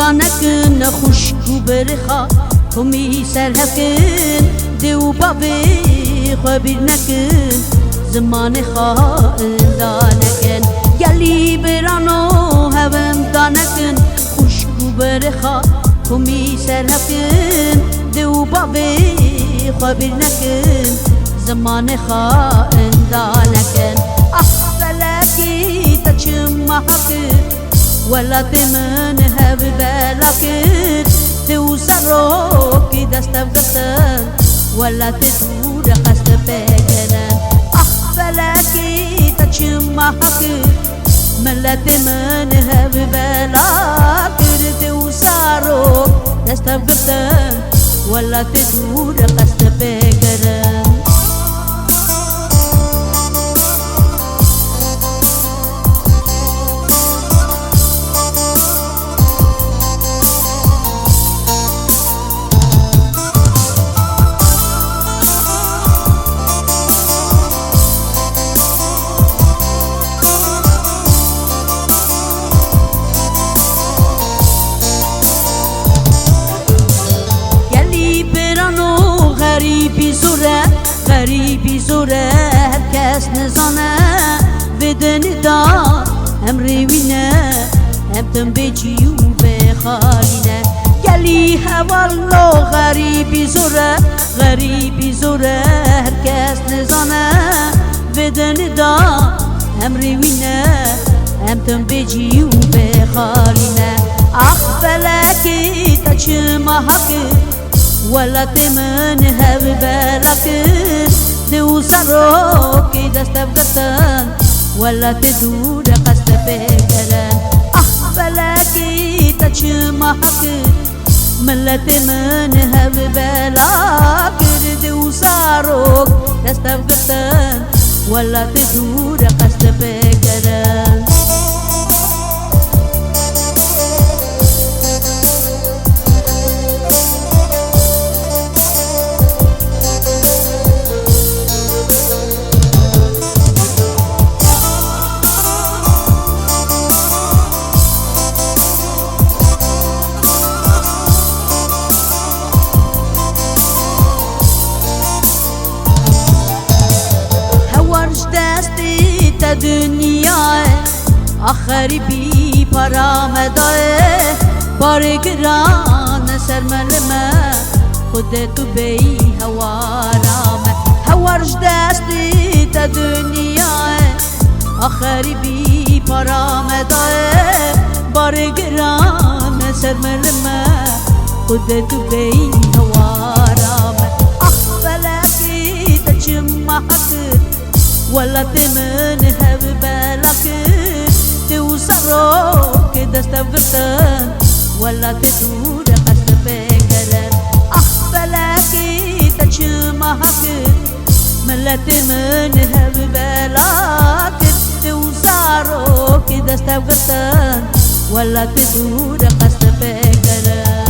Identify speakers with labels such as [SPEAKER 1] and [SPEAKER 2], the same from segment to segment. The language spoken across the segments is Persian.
[SPEAKER 1] دانکن خوشگو برخا همی سرهکن دیو بابی خبیر نکن زمان خواهن دانکن گلی برانو هون دانکن خوشگو برخا همی سرهکن دیو بابی خبیر نکن زمان خواهن دانکن فلکی تچم محکن ولا تمن هب بلاكت توسروك دستفقتن ولا تدور قصد بجنن فلكي تشمحك ملا تمن هب بلاكت توسروك دستفقتن ولا تدور قصد بجنن غريبي زوره هر کس نزانه بدن دا امری وینه هم تم بجیو بخالینه گلی هوالو غريبي زوره هر کس نزانه بدن دا امری وینه هم تم بجیو بخالینه فلکی تچم حقی ولا تمن هب بلاكن دو سروك دستفقتن ولا تدور قصد بكرن فلكي تشمحك ملا تمن هب بلاكن دو سروك دستفقتن ولا تدور قصد بكرن دنیا آخری بی پرامدای بارگران سرملمه خودت بی هوارامه هوارش دستی تا دنیا آخری بی پرامدای بارگران سرملمه خودت بی هوارامه فلکی تجمعك ولا تمن هب بلاكت توسروك دستفقتن ولا تدور قصد بكرن فلكي تشمحك ملا تمن هب بلاكت توسروك دستفقتن ولا تدور قصد بكرن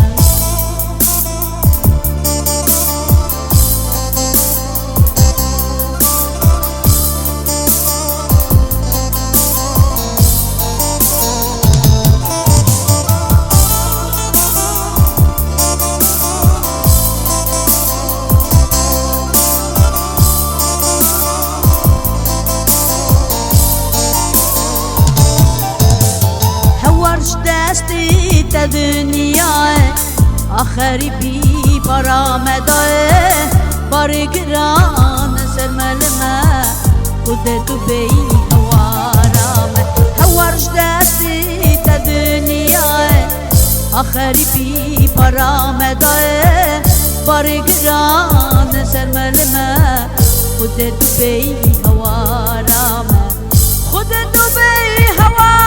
[SPEAKER 1] دستی تا دنیا آخری بی پرامدای بارگران سرملمه خودت بی هوارامه هوارش دستی تا دنیا آخری بی پرامدای بارگران سرملمه خودت بی هوارامه خودت بی هوارامه